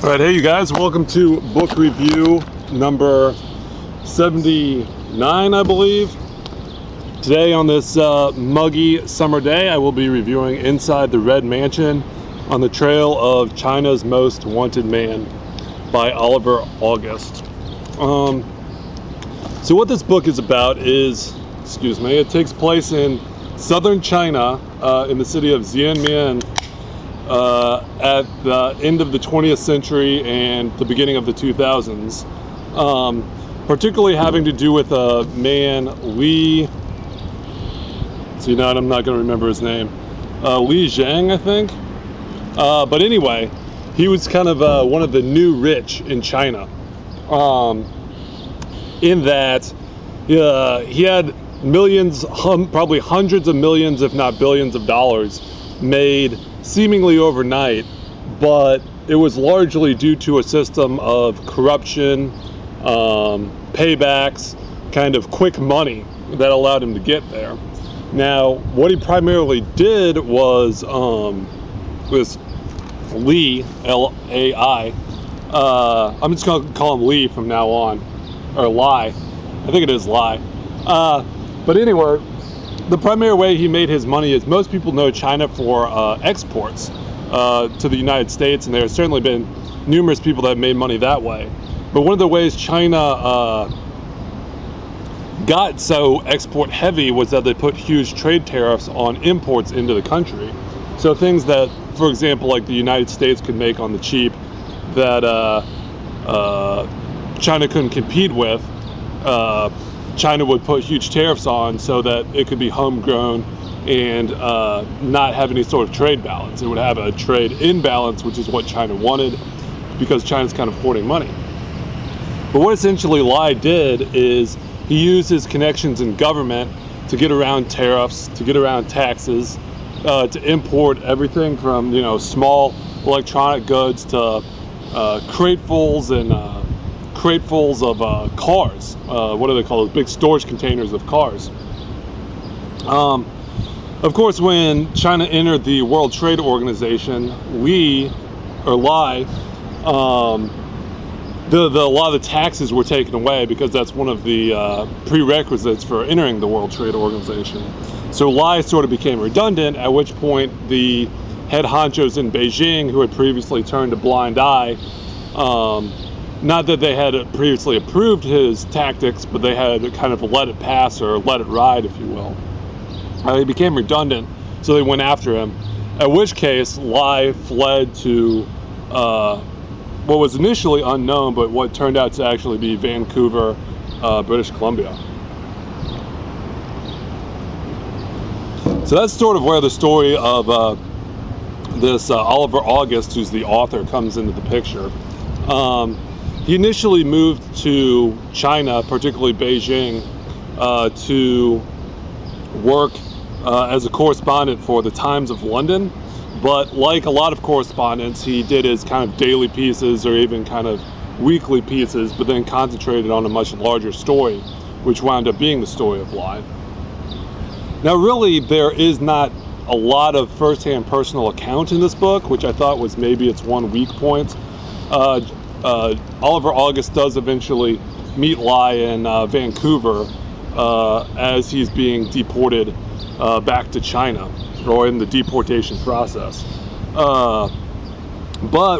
All right, hey you guys, welcome to book review number 79, I believe. Today on this muggy summer day, I will be reviewing Inside the Red Mansion on the Trail of China's Most Wanted Man by Oliver August. So what this book is about is, it takes place in southern China, in the city of Xianmian, at the end of the 20th century and the beginning of the 2000s, particularly having to do with a man, Li, I'm not going to remember his name, Li Zhang, I think, but anyway, he was kind of one of the new rich in China, in that he had millions, probably hundreds of millions, if not billions of dollars made seemingly overnight, but it was largely due to a system of corruption, paybacks, kind of quick money that allowed him to get there. Now, what he primarily did was this Li, L-A-I, I'm just going to call him Li from now on, or Lai, I think it is Lai, but anyway, the primary way he made his money is, most people know China for exports to the United States, and there have certainly been numerous people that have made money that way. But one of the ways China got so export heavy was that they put huge trade tariffs on imports into the country. So things that, for example, like the United States could make on the cheap that China couldn't compete with, China would put huge tariffs on so that it could be homegrown and not have any sort of trade balance. It would have a trade imbalance, which is what China wanted, because China's kind of hoarding money. But what essentially Lai did is he used his connections in government to get around tariffs, to get around taxes, to import everything from small electronic goods to cratefuls of cars. What do they call those? Big storage containers of cars. Of course, when China entered the World Trade Organization, Lai, a lot of the taxes were taken away, because that's one of the prerequisites for entering the World Trade Organization. So Lai sort of became redundant, at which point the head honchos in Beijing, who had previously turned a blind eye, not that they had previously approved his tactics, but they had kind of let it pass, or let it ride, if you will. He became redundant, so they went after him, at which case Lai fled to what was initially unknown, but what turned out to actually be Vancouver, British Columbia. So that's sort of where the story of this Oliver August, who's the author, comes into the picture. He initially moved to China, particularly Beijing, to work as a correspondent for the Times of London. But like a lot of correspondents, he did his kind of daily pieces, or even kind of weekly pieces, but then concentrated on a much larger story, which wound up being the story of Lai. Now, really, there is not a lot of first-hand personal account in this book, which I thought was maybe its one weak point. Oliver August does eventually meet Lai in Vancouver as he's being deported back to China, or in the deportation process. But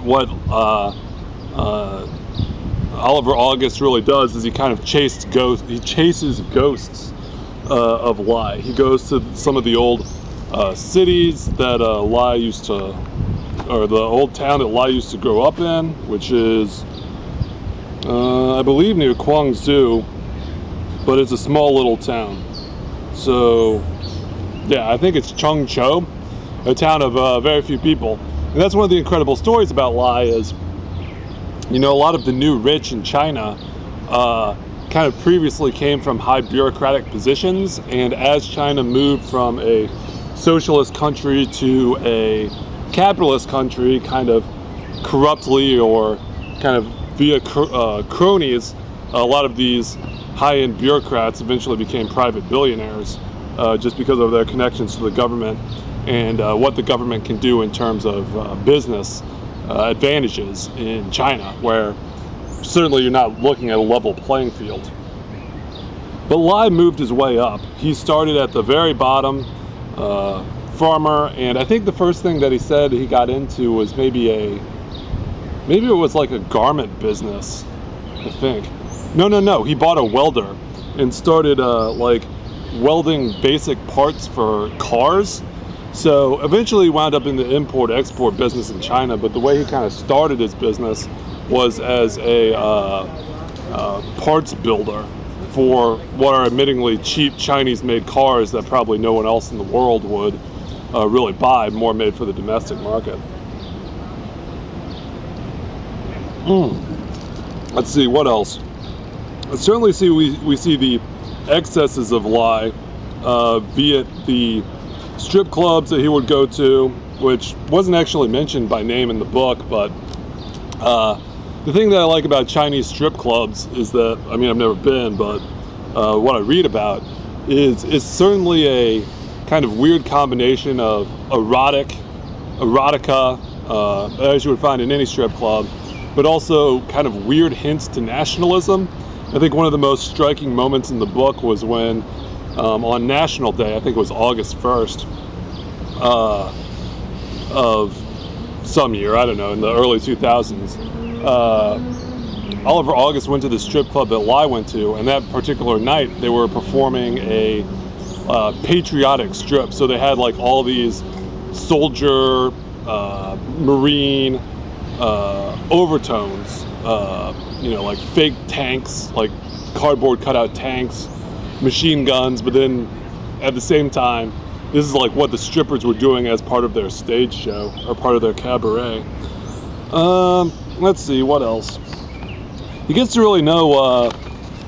what Oliver August really does is he kind of chases ghosts of Lai. He goes to some of the old cities that Lai used to, or the old town that Lai used to grow up in, which is, I believe, near Guangzhou, but it's a small little town. So, yeah, I think it's Chengzhou, a town of very few people. And that's one of the incredible stories about Lai is, a lot of the new rich in China kind of previously came from high bureaucratic positions, and as China moved from a socialist country to a capitalist country, kind of corruptly or kind of via cronies, a lot of these high-end bureaucrats eventually became private billionaires just because of their connections to the government and what the government can do in terms of business advantages in China, where certainly you're not looking at a level playing field. But Lai moved his way up. He started at the very bottom, farmer, and I think the first thing that he said he got into was maybe it was like a garment business, I think. No, he bought a welder and started like welding basic parts for cars. So eventually he wound up in the import-export business in China, but the way he kind of started his business was as a parts builder for what are admittingly cheap Chinese-made cars that probably no one else in the world would really buy, more made for the domestic market. Let's see, what else? I certainly see we see the excesses of Lai, be it the strip clubs that he would go to, which wasn't actually mentioned by name in the book, but the thing that I like about Chinese strip clubs is that, I mean, I've never been, but what I read about is certainly a kind of weird combination of erotica, as you would find in any strip club, but also kind of weird hints to nationalism. I think one of the most striking moments in the book was when on National Day, I think it was August 1st of some year, I don't know, in the early 2000s, Oliver August went to the strip club that Lai went to, and that particular night they were performing a patriotic strip. So they had like all these soldier, marine overtones, like fake tanks, like cardboard cutout tanks, machine guns, but then at the same time, this is like what the strippers were doing as part of their stage show or part of their cabaret. Let's see, what else? He gets to really know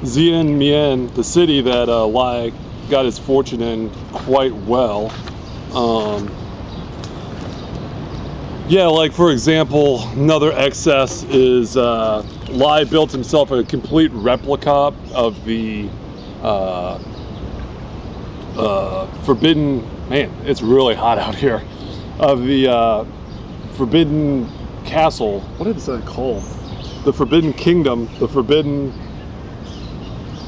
Xianmian, the city that Lai got his fortune in, quite well. Yeah, like for example, another excess is Lai built himself a complete replica of the forbidden, man, it's really hot out here, of the forbidden castle. What is that called? The Forbidden Kingdom, the Forbidden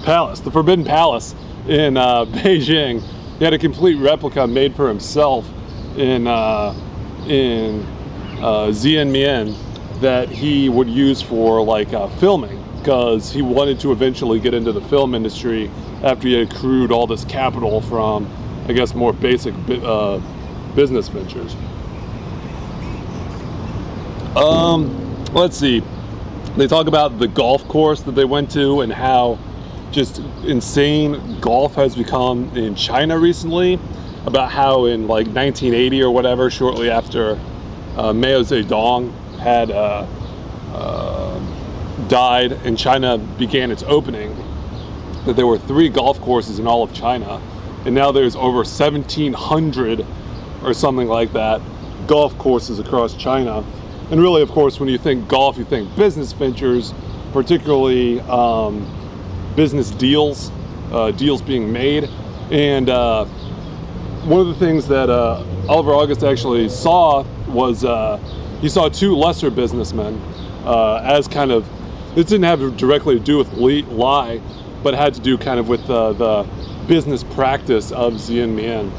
Palace in Beijing. He had a complete replica made for himself in Xianmian that he would use for like filming, because he wanted to eventually get into the film industry after he had accrued all this capital from, I guess, more basic business ventures. Let's see. They talk about the golf course that they went to and how just insane golf has become in China recently. About how in like 1980 or whatever, shortly after Mao Zedong had died and China began its opening, that there were 3 golf courses in all of China, and now there's over 1,700 or something like that golf courses across China. And really, of course, when you think golf, you think business ventures, particularly business deals, deals being made. And one of the things that Oliver August actually saw was he saw 2 lesser businessmen as kind of, this didn't have directly to do with Lai, but had to do kind of with the business practice of Xianmian.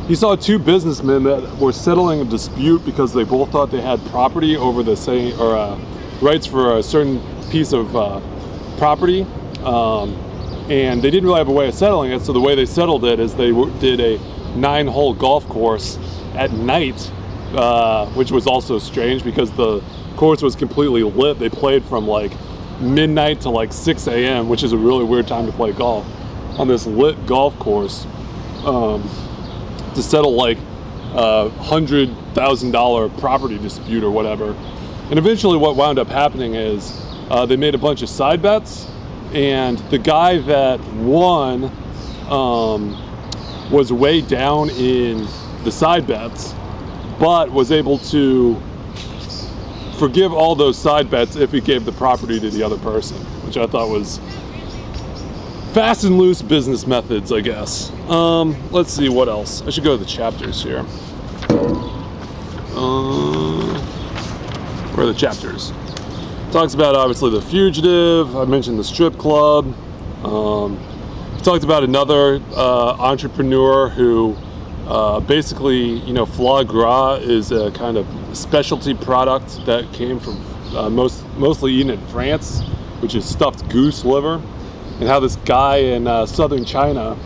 He saw 2 businessmen that were settling a dispute because they both thought they had property over the same, or rights for a certain piece of property, and they didn't really have a way of settling it. So the way they settled it is they did a 9-hole golf course at night, which was also strange because the course was completely lit. They played from like midnight to like 6 a.m., which is a really weird time to play golf on this lit golf course, to settle like $100,000 property dispute or whatever. And eventually what wound up happening is they made a bunch of side bets, and the guy that won was way down in the side bets, but was able to forgive all those side bets if he gave the property to the other person, which I thought was fast and loose business methods, I guess. Let's see what else. I should go to the chapters here. or the chapters. Talks about obviously The Fugitive. I mentioned the strip club. He talked about another entrepreneur who basically, foie gras is a kind of specialty product that came from mostly eaten in France, which is stuffed goose liver, and how this guy in southern China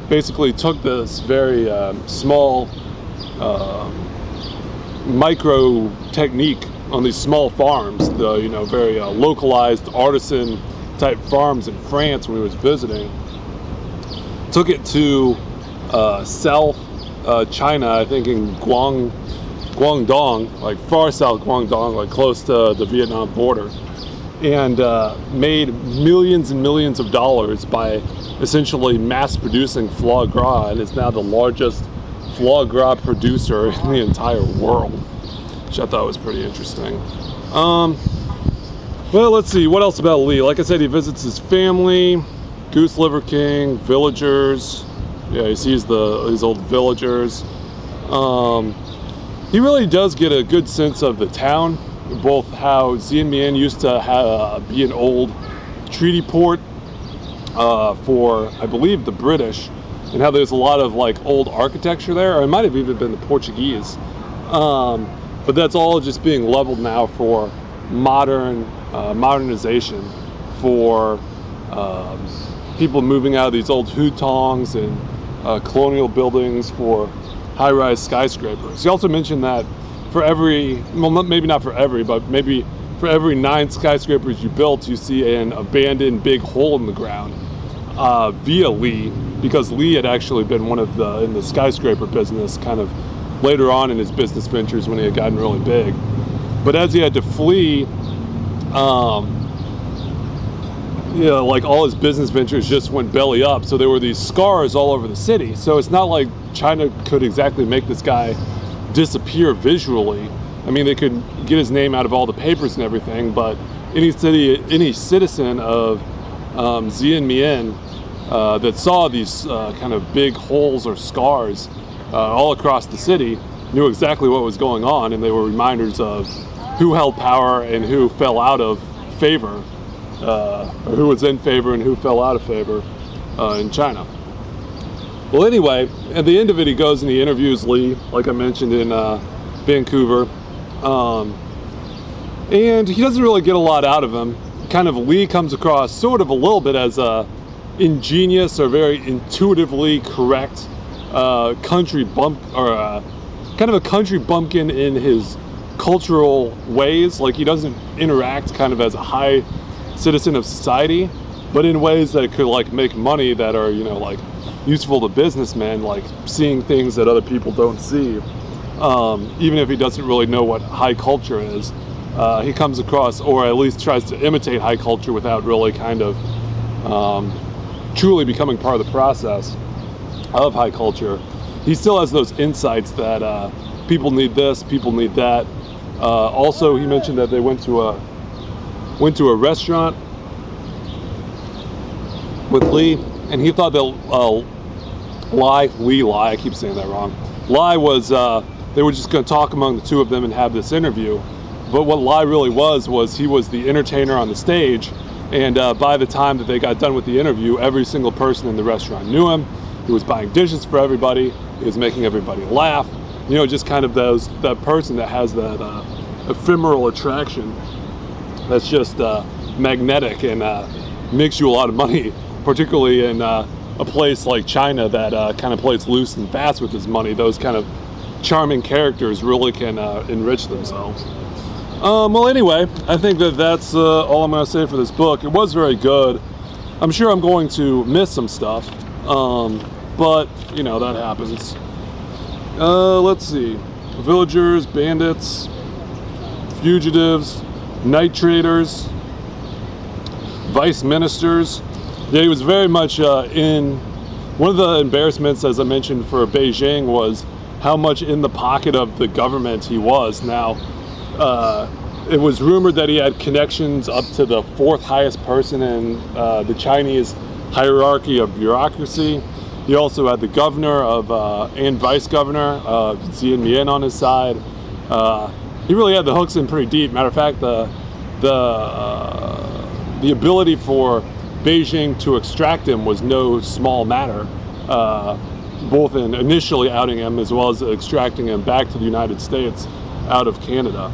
basically took this very small micro technique on these small farms, the very localized artisan type farms in France when he was visiting, took it to South China, I think in Guangdong, like far south Guangdong, like close to the Vietnam border, and made millions and millions of dollars by essentially mass producing foie gras, and is now the largest foie gras producer in the entire world, which I thought was pretty interesting. Well, let's see, what else about Lee? Like I said, he visits his family, Goose Liver King, villagers. Yeah, he sees these old villagers. He really does get a good sense of the town, both how Xianmian used to be an old treaty port for, I believe, the British, and how there's a lot of like old architecture there, or it might have even been the Portuguese. But that's all just being leveled now for modernization, for people moving out of these old hutongs and colonial buildings for high-rise skyscrapers. He also mentioned that for every, well, maybe not for every, but maybe for every 9 skyscrapers you built, you see an abandoned big hole in the ground via Lee, because Lee had actually been in the skyscraper business kind of later on in his business ventures when he had gotten really big. But as he had to flee, like all his business ventures just went belly up, so there were these scars all over the city. So it's not like China could exactly make this guy disappear visually. I mean, they could get his name out of all the papers and everything, but any citizen of Xianmian that saw these kind of big holes or scars all across the city knew exactly what was going on, and they were reminders of who held power and who fell out of favor, or who was in favor and who fell out of favor in China. Well, anyway, at the end of it, he goes and he interviews Lee, like I mentioned, in Vancouver, and he doesn't really get a lot out of him. Kind of Lee comes across sort of a little bit as a ingenious or very intuitively correct country bumpkin in his cultural ways. Like, he doesn't interact kind of as a high citizen of society, but in ways that could like make money, that are like useful to businessmen, like seeing things that other people don't see. Even if he doesn't really know what high culture is, he comes across, or at least tries to imitate high culture without really kind of truly becoming part of the process of high culture. He still has those insights that people need this, people need that. Also, he mentioned that they went to a restaurant with Lee, and he thought that Lai, I keep saying that wrong. Lai was, they were just going to talk among the two of them and have this interview. But what Lai really was he was the entertainer on the stage, and by the time that they got done with the interview, every single person in the restaurant knew him. He was buying dishes for everybody. He was making everybody laugh. Just kind of that person that has that ephemeral attraction that's just magnetic and makes you a lot of money, particularly in a place like China that kind of plays loose and fast with his money. Those kind of charming characters really can enrich themselves. Well, anyway, I think that's all I'm going to say for this book. It was very good. I'm sure I'm going to miss some stuff, but that happens. Let's see. Villagers, bandits, fugitives, night traders, vice ministers. Yeah, he was very much in. One of the embarrassments, as I mentioned, for Beijing was how much in the pocket of the government he was. Now, it was rumored that he had connections up to the 4th highest person in the Chinese hierarchy of bureaucracy. He also had the governor and vice governor of Xianmian on his side. he really had the hooks in pretty deep. Matter of fact, the ability for Beijing to extract him was no small matter, both in initially outing him as well as extracting him back to the United States out of Canada.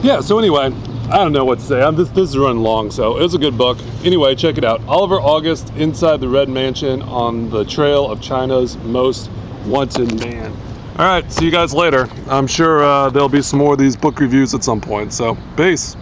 Yeah, so anyway, I don't know what to say. This is running long, so it was a good book. Anyway, check it out. Oliver August, Inside the Red Mansion on the Trail of China's Most Wanted Man. All right, see you guys later. I'm sure there'll be some more of these book reviews at some point, so peace.